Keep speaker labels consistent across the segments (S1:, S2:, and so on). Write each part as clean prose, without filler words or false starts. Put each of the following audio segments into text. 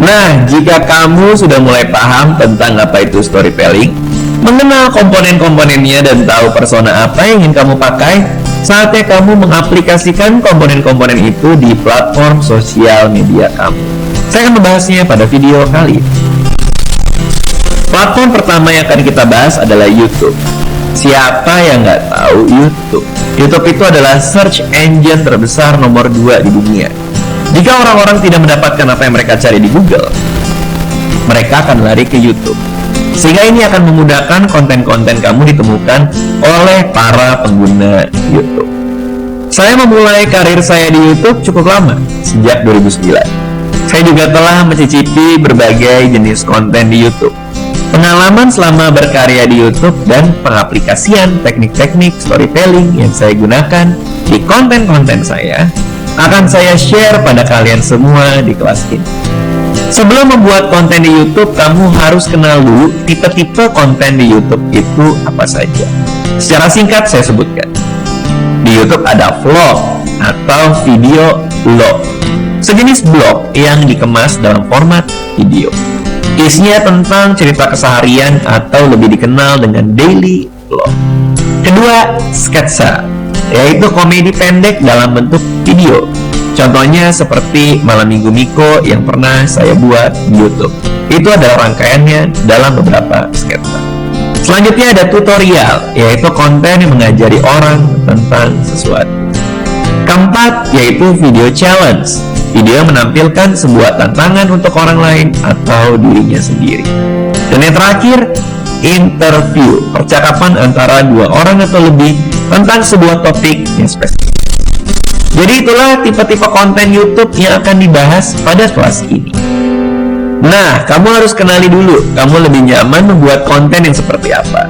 S1: Nah, jika kamu sudah mulai paham tentang apa itu storytelling, mengenal komponen-komponennya dan tahu persona apa yang ingin kamu pakai, saatnya kamu mengaplikasikan komponen-komponen itu di platform sosial media kamu. Saya akan membahasnya pada video kali ini. Platform pertama yang akan kita bahas adalah YouTube. Siapa yang nggak tahu YouTube? YouTube itu adalah search engine terbesar nomor 2 di dunia. Jika orang-orang tidak mendapatkan apa yang mereka cari di Google, mereka akan lari ke YouTube. Sehingga ini akan memudahkan konten-konten kamu ditemukan oleh para pengguna YouTube. Saya memulai karir saya di YouTube cukup lama, sejak 2009. Saya juga telah mencicipi berbagai jenis konten di YouTube. Pengalaman selama berkarya di YouTube dan pengaplikasian teknik-teknik storytelling yang saya gunakan di konten-konten saya akan saya share pada kalian semua di kelas ini. Sebelum membuat konten di YouTube, kamu harus kenal dulu tipe-tipe konten di YouTube itu apa saja. Secara singkat saya sebutkan. Di YouTube ada vlog atau video blog. Sejenis blog yang dikemas dalam format video. Isinya tentang cerita keseharian atau lebih dikenal dengan daily vlog. Kedua, sketsa, yaitu komedi pendek dalam bentuk video. Contohnya seperti Malam Minggu Miko yang pernah saya buat di YouTube. Itu adalah rangkaiannya dalam beberapa sketsa. Selanjutnya ada tutorial, yaitu konten yang mengajari orang tentang sesuatu. Keempat, yaitu video challenge. Video menampilkan sebuah tantangan untuk orang lain atau dirinya sendiri. Dan yang terakhir, interview, percakapan antara dua orang atau lebih tentang sebuah topik yang spesifik. Jadi itulah tipe-tipe konten YouTube yang akan dibahas pada kelas ini. Nah, kamu harus kenali dulu kamu lebih nyaman membuat konten yang seperti apa.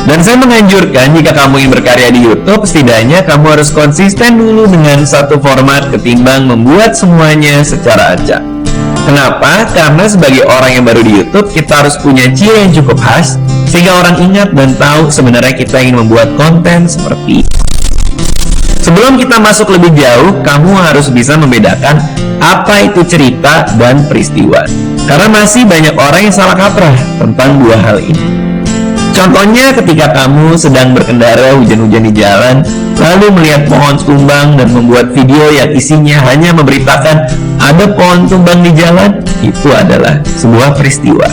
S1: Dan saya menganjurkan jika kamu ingin berkarya di YouTube, setidaknya kamu harus konsisten dulu dengan satu format ketimbang membuat semuanya secara acak. Kenapa? Karena sebagai orang yang baru di YouTube, kita harus punya ciri yang cukup khas sehingga orang ingat dan tahu sebenarnya kita ingin membuat konten seperti itu. Sebelum kita masuk lebih jauh, kamu harus bisa membedakan apa itu cerita dan peristiwa. Karena masih banyak orang yang salah kaprah tentang dua hal ini. Contohnya ketika kamu sedang berkendara hujan-hujan di jalan, lalu melihat pohon tumbang dan membuat video yang isinya hanya memberitakan ada pohon tumbang di jalan, itu adalah sebuah peristiwa.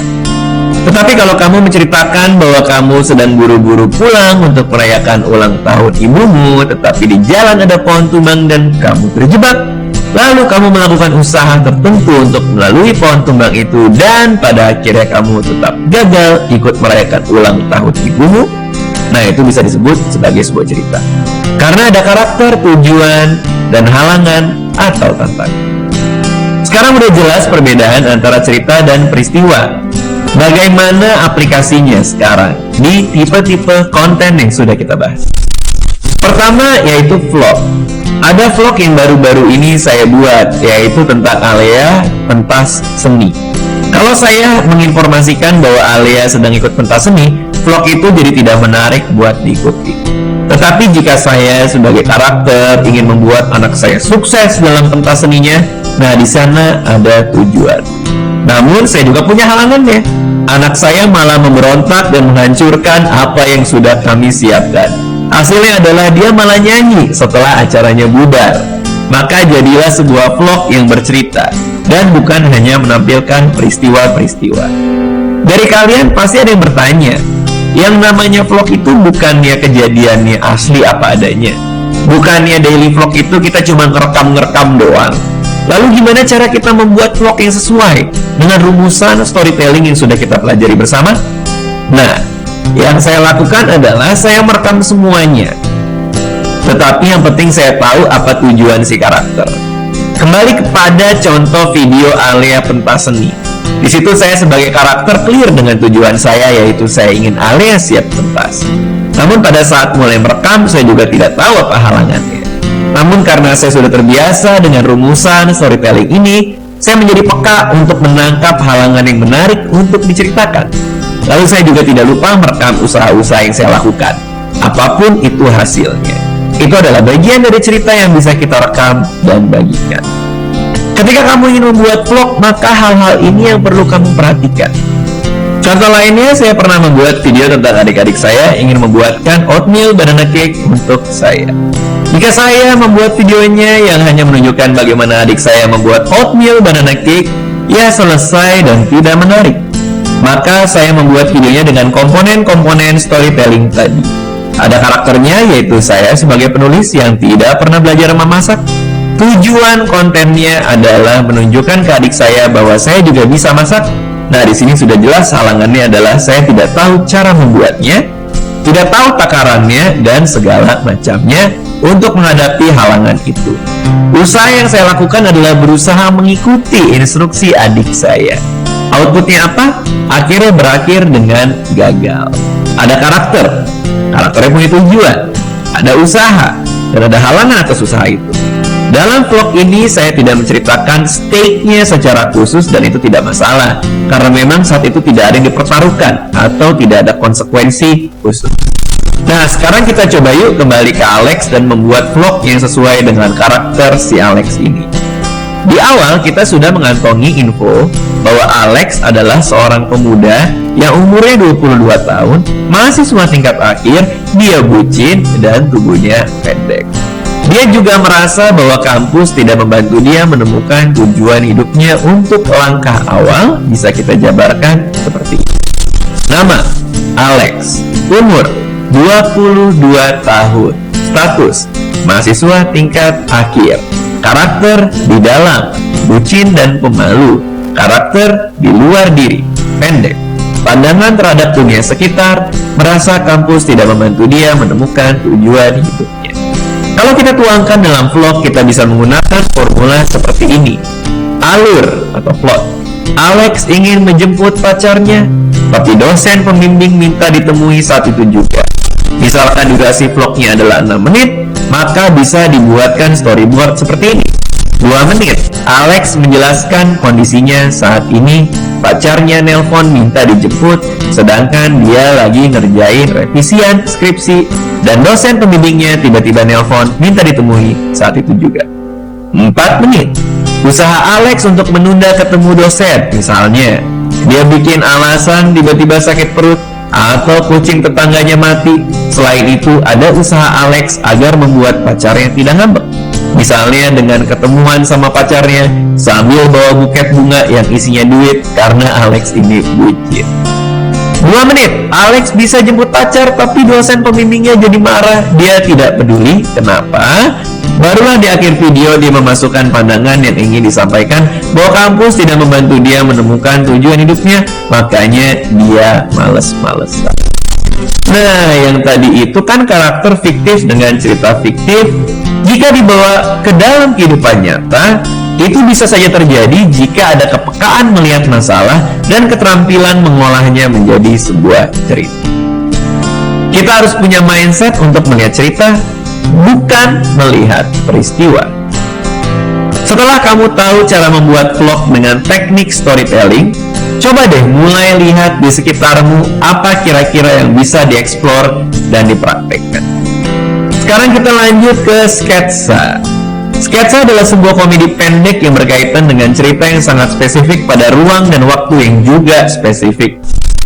S1: Tetapi kalau kamu menceritakan bahwa kamu sedang buru-buru pulang untuk merayakan ulang tahun ibumu, tetapi di jalan ada pohon tumbang dan kamu terjebak, lalu kamu melakukan usaha tertentu untuk melalui pohon tumbang itu, dan pada akhirnya kamu tetap gagal ikut merayakan ulang tahun ibumu, nah itu bisa disebut sebagai sebuah cerita. Karena ada karakter, tujuan, dan halangan atau tantangan. Sekarang udah jelas perbedaan antara cerita dan peristiwa. Bagaimana aplikasinya sekarang di tipe-tipe konten yang sudah kita bahas? Pertama yaitu vlog. Ada vlog yang baru-baru ini saya buat, yaitu tentang Alia pentas seni. Kalau saya menginformasikan bahwa Alia sedang ikut pentas seni, vlog itu jadi tidak menarik buat diikuti. Tetapi jika saya sebagai karakter ingin membuat anak saya sukses dalam pentas seninya, nah di sana ada tujuan. Namun saya juga punya halangannya. Anak saya malah memberontak dan menghancurkan apa yang sudah kami siapkan. Hasilnya adalah dia malah nyanyi setelah acaranya bubar. Maka jadilah sebuah vlog yang bercerita dan bukan hanya menampilkan peristiwa-peristiwa. Dari kalian pasti ada yang bertanya, yang namanya vlog itu bukannya kejadiannya asli apa adanya? Bukannya daily vlog itu kita cuma ngerekam doang? Lalu gimana cara kita membuat vlog yang sesuai dengan rumusan storytelling yang sudah kita pelajari bersama? Nah, yang saya lakukan adalah saya merekam semuanya. Tetapi yang penting saya tahu apa tujuan si karakter. Kembali kepada contoh video Alia pentas seni. Di situ saya sebagai karakter clear dengan tujuan saya, yaitu saya ingin Alia siap pentas. Namun pada saat mulai merekam, saya juga tidak tahu apa halangannya. Namun karena saya sudah terbiasa dengan rumusan storytelling ini, saya menjadi peka untuk menangkap halangan yang menarik untuk diceritakan. Lalu saya juga tidak lupa merekam usaha-usaha yang saya lakukan. Apapun itu hasilnya, itu adalah bagian dari cerita yang bisa kita rekam dan bagikan. Ketika kamu ingin membuat vlog, maka hal-hal ini yang perlu kamu perhatikan. Contoh lainnya, saya pernah membuat video tentang adik-adik saya ingin membuatkan oatmeal banana cake untuk saya. Jika saya membuat videonya yang hanya menunjukkan bagaimana adik saya membuat oatmeal banana cake, ya selesai dan tidak menarik. Maka saya membuat videonya dengan komponen-komponen storytelling tadi. Ada karakternya, yaitu saya sebagai penulis yang tidak pernah belajar memasak. Tujuan kontennya adalah menunjukkan ke adik saya bahwa saya juga bisa masak. Nah, di sini sudah jelas halangannya adalah saya tidak tahu cara membuatnya, tidak tahu takarannya, dan segala macamnya untuk menghadapi halangan itu. Usaha yang saya lakukan adalah berusaha mengikuti instruksi adik saya. Outputnya apa? Akhirnya berakhir dengan gagal. Ada karakternya punya tujuan, ada usaha, dan ada halangan atas usaha itu. Dalam vlog ini saya tidak menceritakan stake-nya secara khusus dan itu tidak masalah, karena memang saat itu tidak ada yang dipertaruhkan atau tidak ada konsekuensi khusus. Nah, sekarang kita coba yuk kembali ke Alex dan membuat vlog yang sesuai dengan karakter si Alex ini. Di awal kita sudah mengantongi info bahwa Alex adalah seorang pemuda yang umurnya 22 tahun, mahasiswa tingkat akhir, dia bucin dan tubuhnya pendek. Dia juga merasa bahwa kampus tidak membantu dia menemukan tujuan hidupnya. Untuk langkah awal bisa kita jabarkan seperti ini. Nama, Alex. Umur, 22 tahun. Status, mahasiswa tingkat akhir. Karakter, di dalam, bucin dan pemalu. Karakter, di luar diri, pendek. Pandangan terhadap dunia sekitar, merasa kampus tidak membantu dia menemukan tujuan hidupnya. Kalau kita tuangkan dalam vlog, kita bisa menggunakan formula seperti ini. Alur atau plot. Alex ingin menjemput pacarnya, tapi dosen pembimbing minta ditemui saat itu juga. Misalkan durasi vlognya adalah 6 menit, maka bisa dibuatkan storyboard seperti ini. 2 menit, Alex menjelaskan kondisinya saat ini, pacarnya nelpon minta dijemput, sedangkan dia lagi ngerjain revisian skripsi, dan dosen pembimbingnya tiba-tiba nelpon minta ditemui saat itu juga. 4 menit, usaha Alex untuk menunda ketemu dosen, misalnya dia bikin alasan tiba-tiba sakit perut atau kucing tetangganya mati. Selain itu, ada usaha Alex agar membuat pacarnya tidak ngambek. Misalnya dengan ketemuan sama pacarnya sambil bawa buket bunga yang isinya duit karena Alex ini bucin. 2 menit, Alex bisa jemput pacar tapi dosen pembimbingnya jadi marah. Dia tidak peduli, kenapa? Barulah di akhir video dia memasukkan pandangan yang ingin disampaikan bahwa kampus tidak membantu dia menemukan tujuan hidupnya, makanya dia males-malesan. Nah, yang tadi itu kan karakter fiktif dengan cerita fiktif. Jika dibawa ke dalam kehidupan nyata, itu bisa saja terjadi jika ada kepekaan melihat masalah dan keterampilan mengolahnya menjadi sebuah cerita. Kita harus punya mindset untuk melihat cerita, bukan melihat peristiwa. Setelah kamu tahu cara membuat vlog dengan teknik storytelling, coba deh mulai lihat di sekitarmu apa kira-kira yang bisa dieksplor dan dipraktekkan. Sekarang kita lanjut ke sketsa. Sketsa adalah sebuah komedi pendek yang berkaitan dengan cerita yang sangat spesifik pada ruang dan waktu yang juga spesifik.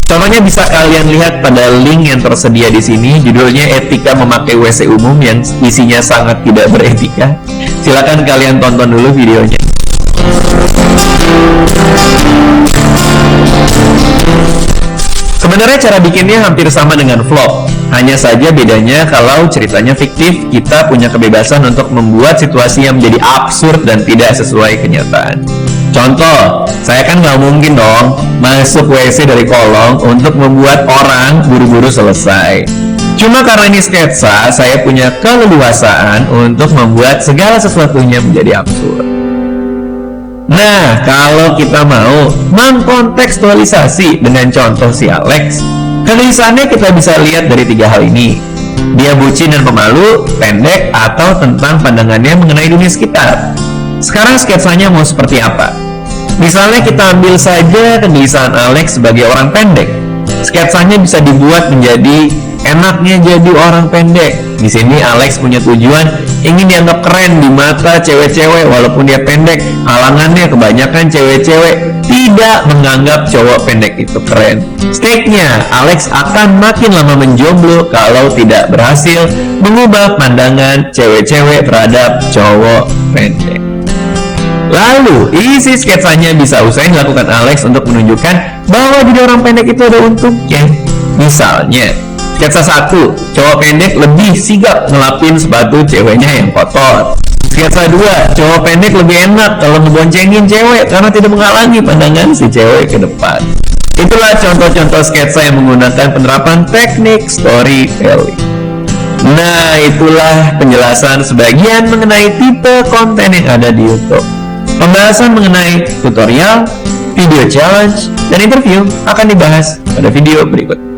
S1: Contohnya bisa kalian lihat pada link yang tersedia di sini. Judulnya Etika Memakai WC Umum, yang isinya sangat tidak beretika. Silakan kalian tonton dulu videonya. Sebenarnya cara bikinnya hampir sama dengan vlog. Hanya saja bedanya kalau ceritanya fiktif, kita punya kebebasan untuk membuat situasi yang menjadi absurd dan tidak sesuai kenyataan. Contoh, saya kan nggak mungkin dong masuk WC dari kolong untuk membuat orang buru-buru selesai. Cuma karena ini sketsa, saya punya keleluasaan untuk membuat segala sesuatunya menjadi absurd. Nah, kalau kita mau mengkontekstualisasi dengan contoh si Alex, kegelisahannya kita bisa lihat dari 3 hal ini. Dia bucin dan pemalu, pendek, atau tentang pandangannya mengenai dunia sekitar. Sekarang sketsanya mau seperti apa? Misalnya kita ambil saja kegelisahan Alex sebagai orang pendek. Sketsanya bisa dibuat menjadi enaknya jadi orang pendek. Di sini Alex punya tujuan ingin dianggap keren di mata cewek-cewek walaupun dia pendek. Halangannya kebanyakan cewek-cewek tidak menganggap cowok pendek itu keren. Stake-nya, Alex akan makin lama menjomblo kalau tidak berhasil mengubah pandangan cewek-cewek terhadap cowok pendek. Lalu, isi sketsanya bisa usai dilakukan Alex untuk menunjukkan bahwa jadi orang pendek itu ada untungnya. Misalnya, sketsa 1, cowok pendek lebih sigap ngelapin sepatu ceweknya yang kotor. Sketsa 2, cowok pendek lebih enak kalau ngeboncengin cewek karena tidak menghalangi pandangan si cewek ke depan. Itulah contoh-contoh sketsa yang menggunakan penerapan teknik storytelling. Nah, itulah penjelasan sebagian mengenai tipe konten yang ada di YouTube. Pembahasan mengenai tutorial, video challenge, dan interview akan dibahas pada video berikut.